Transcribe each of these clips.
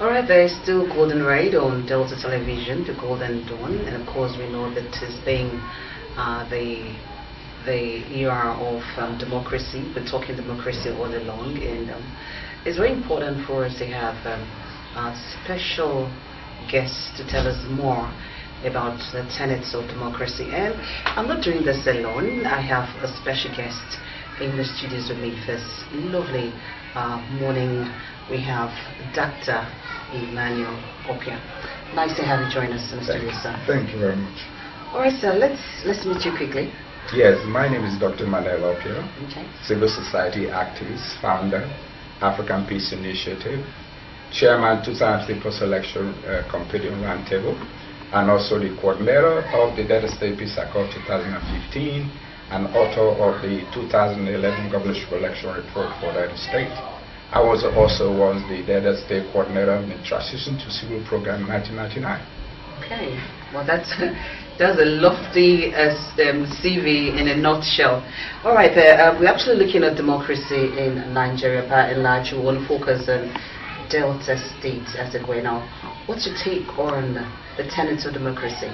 Alright, there is still Golden Raid on Delta Television, the Golden Dawn, and of course we know that it's being the era of democracy. We're talking democracy all along, and it's very important for us to have a special guests to tell us more about the tenets of democracy. And I'm not doing this alone. I have a special guest in the studios with me this lovely morning. We have Dr. Emmanuel Opia. Nice to have you join us in the studio, sir. Thank you very much. All right, sir, let's meet you quickly. Yes, my name is Dr. Emmanuel Opia, Okay. civil society activist, founder, African Peace Initiative, chairman 2003 post-election competing roundtable, and also the coordinator of the Delta State Peace Accord 2015, and author of the 2011 governorship election report for Delta State. I was also the Delta State coordinator in the transition to civil program in 1999. Okay, well that's a lofty CV in a nutshell. All right, we're actually looking at democracy in Nigeria, by and large. We want to focus on Delta State, as it were. Now, what's your take on the tenets of democracy?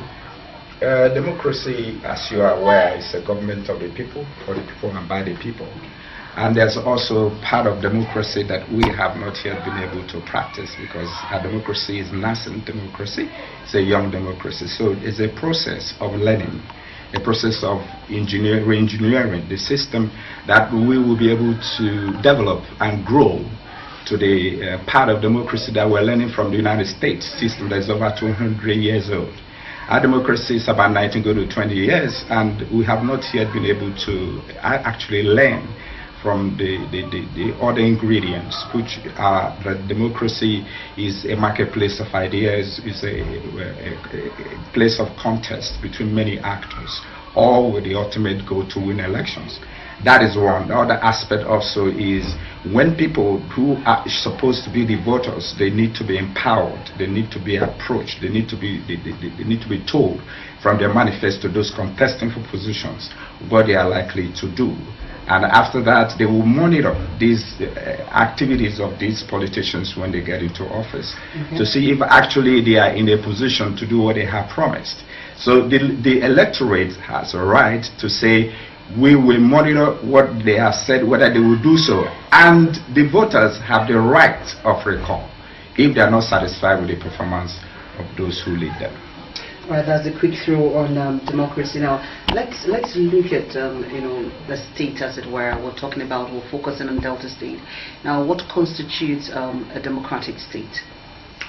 Democracy, as you are aware, is a government of the people, for the people, and by the people. And there's also part of democracy that we have not yet been able to practice, because our democracy is nascent democracy. It's a young democracy. So it's a process of learning, a process of re-engineering the system that we will be able to develop and grow to the part of democracy that we're learning from the United States system that is over 200 years old. Our democracy is about 19 to 20 years, and we have not yet been able to actually learn from the other ingredients, which are that democracy is a marketplace of ideas, is a place of contest between many actors, all with the ultimate goal to win elections. That is one. The other aspect also is when people who are supposed to be the voters, they need to be empowered, they need to be approached, they need to be told from their manifesto, those contesting for positions, what they are likely to do. And after that, they will monitor these activities of these politicians when they get into office, to see if actually they are in a position to do what they have promised. So the electorate has a right to say, we will monitor what they have said, whether they will do so. And the voters have the right of recall if they are not satisfied with the performance of those who lead them. All right, that's a quick throw on democracy. Now, let's look at the state, as it were. We're talking about, we're focusing on Delta State. Now, what constitutes a democratic state?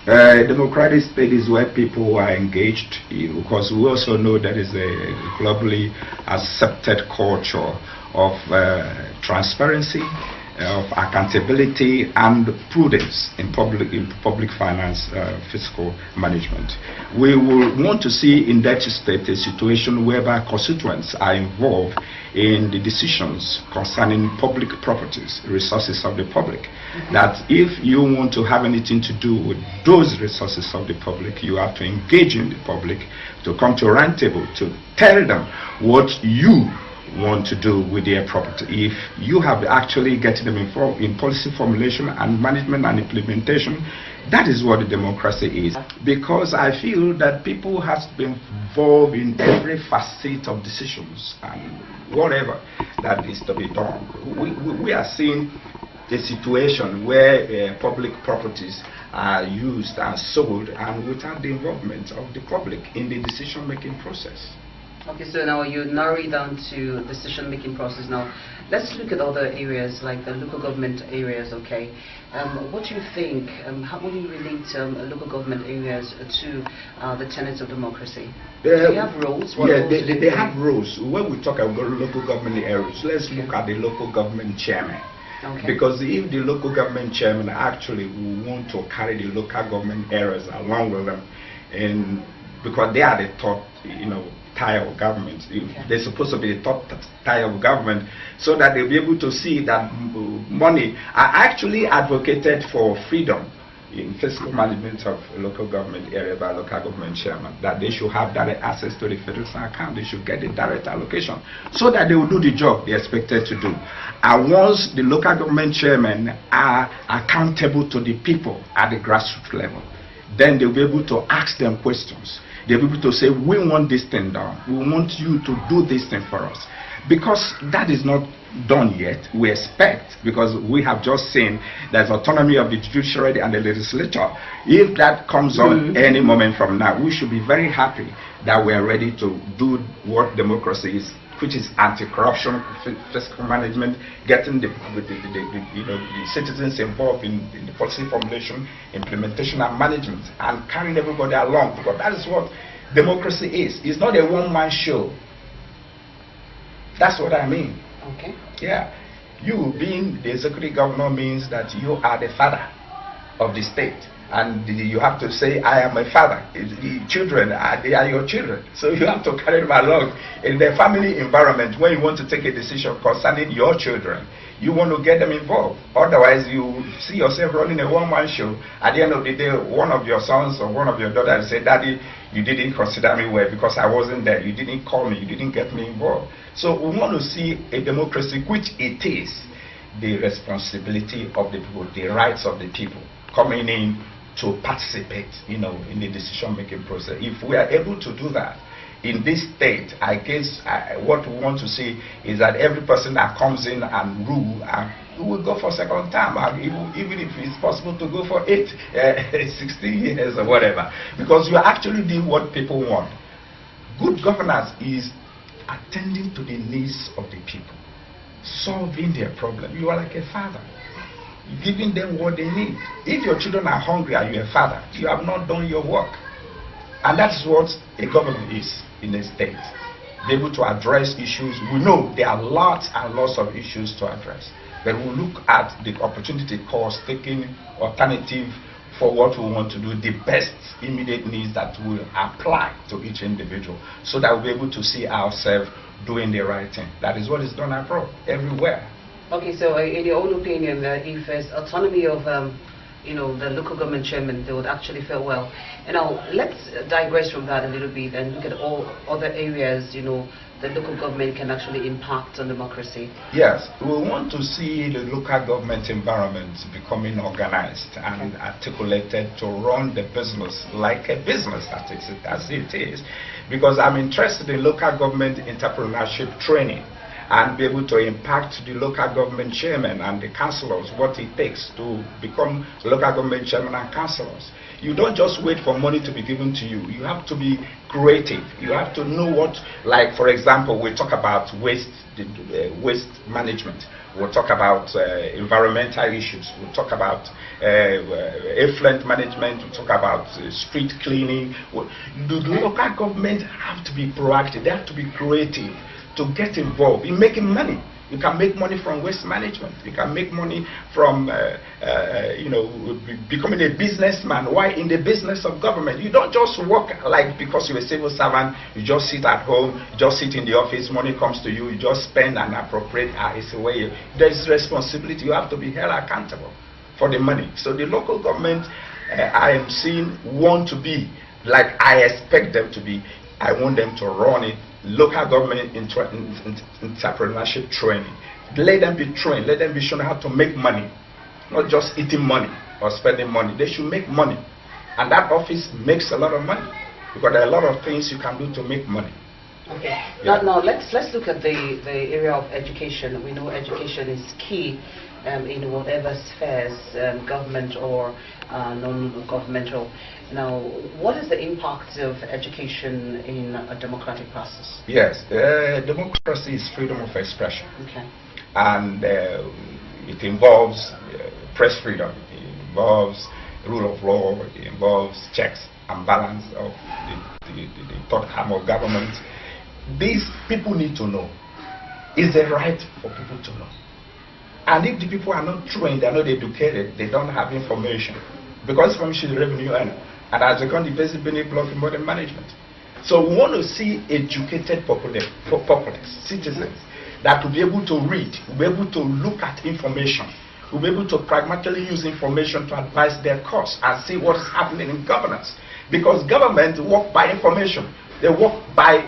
A democratic state is where people are engaged, because we also know there is a globally accepted culture of transparency, of accountability, and prudence in public finance, fiscal management. We will want to see in that state a situation whereby constituents are involved in the decisions concerning public properties, resources of the public. That if you want to have anything to do with those resources of the public, you have to engage in the public, to come to a round table, to tell them what you want to do with their property. If you have actually getting them involved in policy formulation and management and implementation, that is what the democracy is. Because I feel that people have been involved in every facet of decisions and whatever that is to be done. We are seeing a situation where public properties are used and sold and without the involvement of the public in the decision-making process. Okay, so now you narrow it down to decision-making process. Now, let's look at other areas like the local government areas. Okay, what do you think? How would you relate local government areas to the tenets of democracy? Do they have roles? Yeah, they have roles. When we talk about local government areas, let's look at the local government chairman. Okay. Because if the local government chairman actually will want to carry the local government areas along with them, and because they are the top, tier of government. They're supposed to be the top tier of government, so that they'll be able to see that money are actually advocated for freedom in fiscal management of local government area by local government chairman, that they should have direct access to the federal account. They should get the direct allocation so that they will do the job they're expected to do. And once the local government chairmen are accountable to the people at the grassroots level, then they'll be able to ask them questions. They'll be able to say, we want this thing done. We want you to do this thing for us. Because that is not done yet, we expect, because we have just seen there's autonomy of the judiciary and the legislature. If that comes on any moment from now, we should be very happy that we are ready to do what democracy is, which is anti-corruption, fiscal management, getting the citizens involved in the policy formulation, implementation, and management, and carrying everybody along, because that is what democracy is. It's not a one-man show. That's what I mean. Okay. Yeah. You being the executive governor means that you are the father of the state. And you have to say, I am a father. The children, they are your children. So you have to carry them along. In the family environment, when you want to take a decision concerning your children, you want to get them involved. Otherwise, you see yourself running a one-man show. At the end of the day, one of your sons or one of your daughters say, Daddy, you didn't consider me well because I wasn't there. You didn't call me. You didn't get me involved. So we want to see a democracy, which it is, the responsibility of the people, the rights of the people, coming in to participate, in the decision-making process. If we are able to do that in this state, I guess what we want to see is that every person that comes in and rule will go for second term, even if it's possible to go for 16 years or whatever, because you are actually doing what people want. Good governance is attending to the needs of the people, solving their problem. You are like a father, giving them what they need. If your children are hungry and you're a father, you have not done your work. And that's what a government is in a state. Be able to address issues. We know there are lots and lots of issues to address, but we look at the opportunity cost, taking alternative for what we want to do, the best immediate needs that will apply to each individual, so that we'll be able to see ourselves doing the right thing. That is what is done abroad, everywhere. Okay, so in your own opinion, if there's autonomy of the local government chairman, they would actually feel well. Now, let's digress from that a little bit and look at all other areas, the local government can actually impact on democracy. Yes, we want to see the local government environment becoming organized and articulated to run the business like a business as it is. Because I'm interested in local government entrepreneurship training, and be able to impact the local government chairman and the councillors what it takes to become local government chairman and councillors. You don't just wait for money to be given to you. You have to be creative. You have to know what, like for example, we talk about waste management. We'll talk about environmental issues. We'll talk about effluent management. We'll talk about street cleaning. The local government have to be proactive. They have to be creative to get involved in making money. You can make money from waste management. You can make money from, becoming a businessman. Why in the business of government? You don't just work like because you're a civil servant. You just sit at home, just sit in the office. Money comes to you. You just spend and appropriate. It's a way. There's responsibility. You have to be held accountable for the money. So the local government, I am seeing, want to be like I expect them to be. I want them to run it. Local government entrepreneurship training. Let them be trained. Let them be shown how to make money, not just eating money or spending money. They should make money, and that office makes a lot of money because there are a lot of things you can do to make money. Okay. Yeah. Now let's look at the area of education. We know education is key in whatever spheres, government or non-governmental. Now, what is the impact of education in a democratic process? Yes, democracy is freedom of expression. Okay. And it involves press freedom, it involves rule of law, it involves checks and balance of the third arm of government. These people need to know. It's a right for people to know. And if the people are not trained, they are not educated, they don't have information. Because information is revenue earner. And as a country, basic benefit block in modern management. So we want to see educated populace, citizens, that will be able to read, will be able to look at information, will be able to pragmatically use information to advise their cause and see what is happening in governance. Because government work by information. They work by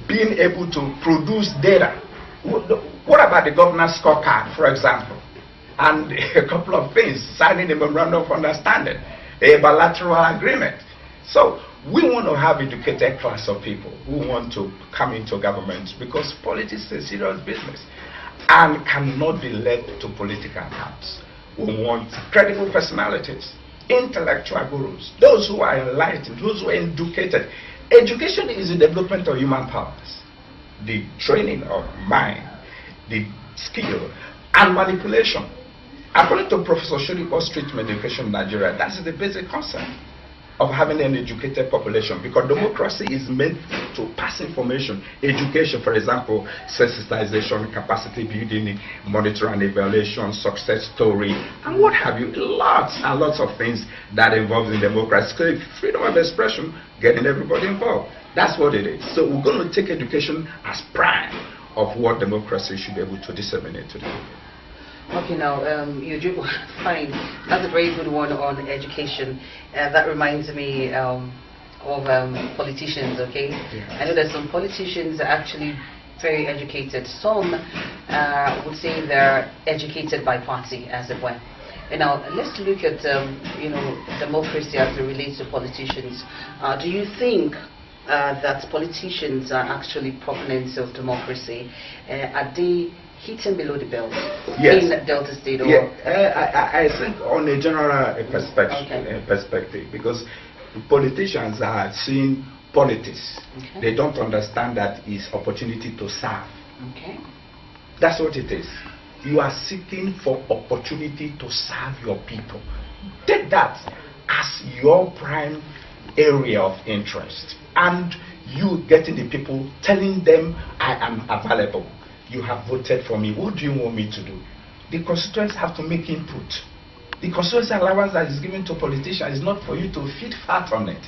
being able to produce data. What about the governance scorecard, for example? And a couple of things, signing a memorandum of understanding, a bilateral agreement. So we want to have educated class of people who want to come into government, because politics is a serious business and cannot be led to political camps. We want credible personalities, intellectual gurus, those who are enlightened, those who are educated. Education is the development of human powers, the training of mind, the skill, and manipulation. According to Professor Shodiko's treatment education in Nigeria, that is the basic concept of having an educated population, because democracy is meant to pass information. Education, for example, sensitization, capacity building, monitoring and evaluation, success story, and what have you. Lots and lots of things that involves in democracy. So freedom of expression, getting everybody involved. That's what it is. So we're going to take education as prime of what democracy should be able to disseminate to the people. Okay, now, you do fine. That's a very good one on education. That reminds me of politicians, okay? Yes. I know that some politicians are actually very educated. Some would say they're educated by party, as it were. And now, let's look at, democracy as it relates to politicians. Do you think that politicians are actually proponents of democracy? Are they hitting below the belt in Delta State? Or I think on a general perspective, because politicians are seeing politics. They don't understand that it's opportunity to serve. That's what it is. You are seeking for opportunity to serve your people. Take that as your prime area of interest, and you getting the people, telling them, I am available. You have voted for me. What do you want me to do? The constituents have to make input. The constituency allowance that is given to politicians is not for you to feed fat on it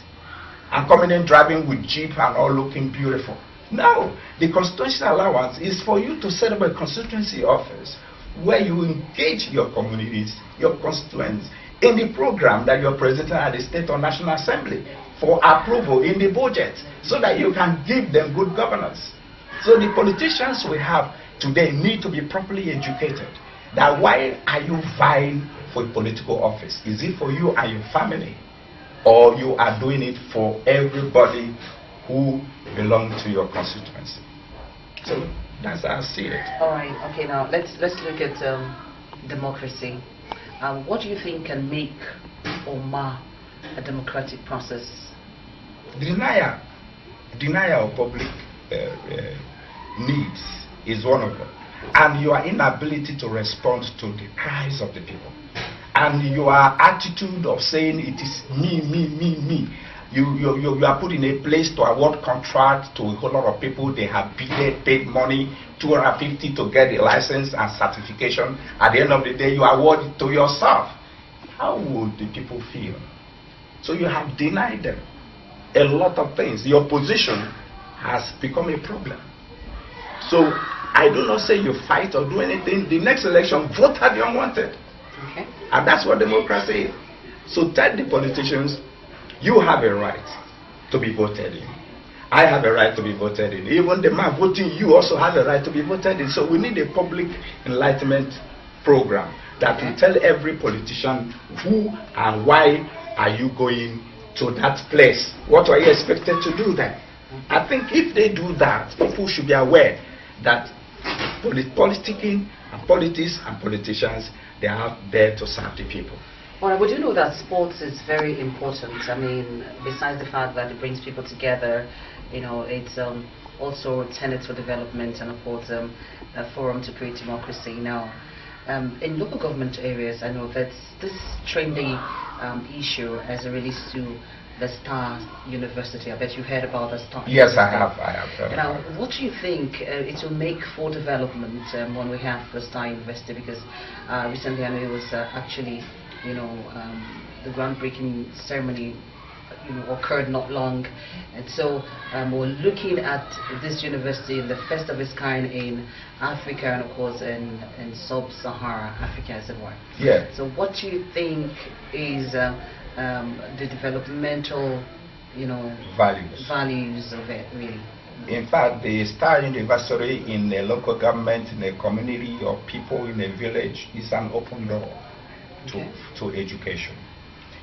and coming in driving with jeep and all looking beautiful. No, the constituency allowance is for you to set up a constituency office where you engage your communities, your constituents, in the program that you're presenting at the state or national assembly for approval in the budget, so that you can give them good governance. So the politicians we have today need to be properly educated. That why are you vying for a political office? Is it for you and your family? Or you are doing it for everybody who belongs to your constituency? So that's how I see it. All right. Okay. Now let's look at democracy. What do you think can make or mar a democratic process? Denial of public needs is one of them, and your inability to respond to the cries of the people, and your attitude of saying it is me. You are put in a place to award contract to a whole lot of people. They have paid money, 250 to get a license and certification. At the end of the day, you award it to yourself. How would the people feel? So you have denied them a lot of things. Your position has become a problem. So I do not say you fight or do anything. The next election, vote at the unwanted. And that's what democracy is. So tell the politicians, you have a right to be voted in. I have a right to be voted in. Even the man voting you also has a right to be voted in. So we need a public enlightenment program that will tell every politician who and why are you going to that place. What are you expected to do then? I think if they do that, people should be aware that politicking and politics and politicians, they are out there to serve the people. Well, we do know that sports is very important. I mean, besides the fact that it brings people together, it's also tenets for development and, of course, a forum to create democracy. Now, in local government areas, I know that this trendy issue as it relates to the Star University. I bet you've heard about the Star University. Yes, I have heard. Now, what do you think it will make for development when we have the Star University? Because recently I know it was actually, the groundbreaking ceremony occurred not long. And so we're looking at this university, the first of its kind in Africa, and of course in sub-Saharan Africa as it were. Yeah. So what do you think is the developmental values of it, really? In fact, the Star University in a local government, in a community of people, in a village, is an open door to education.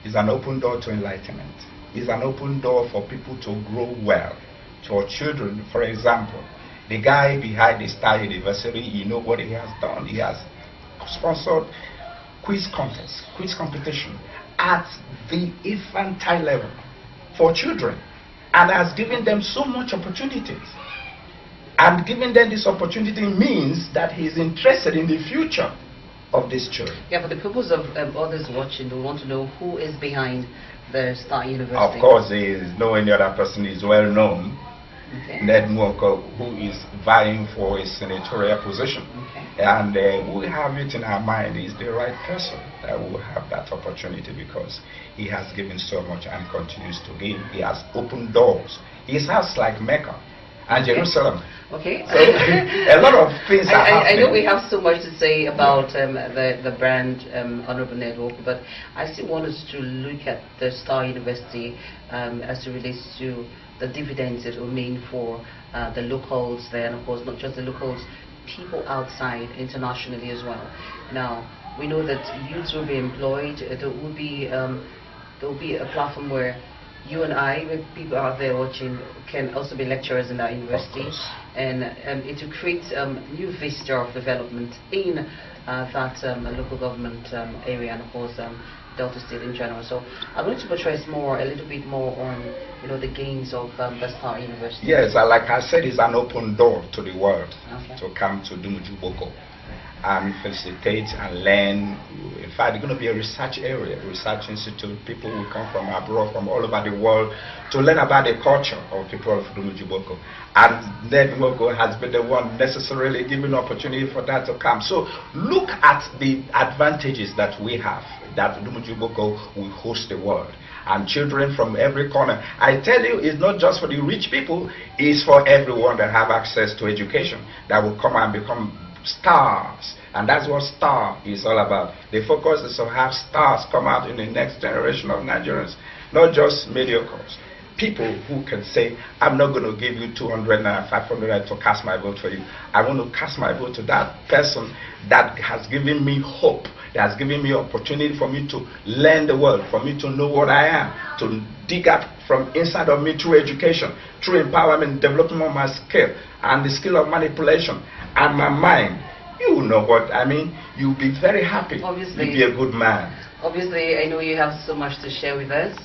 It's an open door to enlightenment. It's an open door for people to grow well. To our children, for example, the guy behind the Star University, you know what he has done? He has sponsored quiz contest, quiz competition at the infantile level for children, and has given them so much opportunities. And giving them this opportunity means that he is interested in the future of these children. Yeah, for the purpose of others watching, we want to know who is behind the Star University. Of course, there is no any other person is well known. Okay. Ned Nwoko, who is vying for a senatorial position. Okay. And we have it in our mind, he's the right person that will have that opportunity, because he has given so much and continues to give. He has opened doors. His house like Mecca and Jerusalem. Okay. So a lot of things are happening. I know we have so much to say about the brand Honorable Ned Nwoko, but I still want us to look at the Star University as it relates to the dividends it will mean for the locals there, and of course not just the locals, people outside internationally as well. Now we know that youths will be employed. There will be a platform where you and I, with people out there watching, can also be lecturers in our university, and it will create new vista of development in that local government area, and of course Delta State in general. So I'm going to portray a little bit more on the gains of the Star University. Yes, like I said, it's an open door to the world Okay. to come to Dumujuboko and facilitate and learn. In fact, it's going to be a research area, research institute. People will come from abroad, from all over the world, to learn about the culture of people of Dumujuboko. And Ned Nwoko has been the one necessarily giving opportunity for that to come. So look at the advantages that we have, that Dumujuboko will host the world. And children from every corner. I tell you, it's not just for the rich people, it's for everyone that have access to education that will come and become stars. And that's what star is all about. The focus is to have stars come out in the next generation of Nigerians, not just mediocres. People who can say, I'm not going to give you 200 and 500 to cast my vote for you. I want to cast my vote to that person that has given me hope, that has given me opportunity for me to learn the world, for me to know what I am, to dig up from inside of me through education, through empowerment, development of my skill, and the skill of manipulation, and my mind. You know what I mean? You'll be very happy. Obviously. You'll be a good man. Obviously, I know you have so much to share with us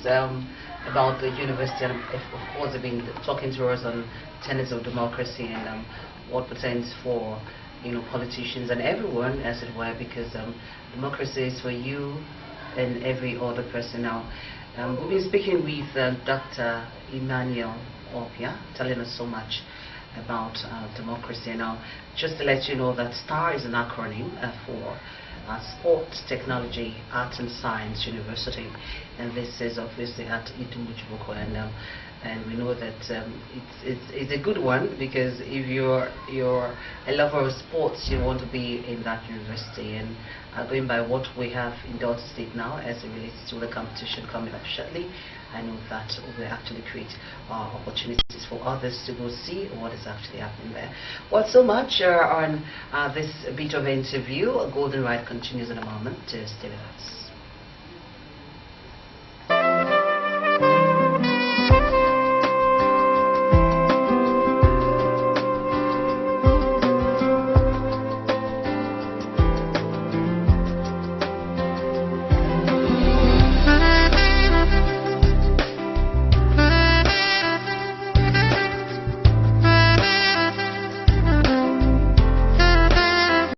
about the university, and of course, I've been talking to us on tenets of democracy and what pertains for politicians and everyone, as it were, because democracy is for you and every other person. Now, we've been speaking with Dr. Emmanuel Opia, telling us so much about democracy. Now, just to let you know that STAR is an acronym for Sports, Technology, Arts and Science University, and this is obviously at Dumujuboko, and we know that it's a good one, because if you're a lover of sports, you want to be in that university. And going by what we have in Delta State now as it relates to the competition coming up shortly, I know that will actually create opportunities for others to go see what is actually happening there. Well, so much on this bit of interview. Golden Ride continues in a moment. Stay with us.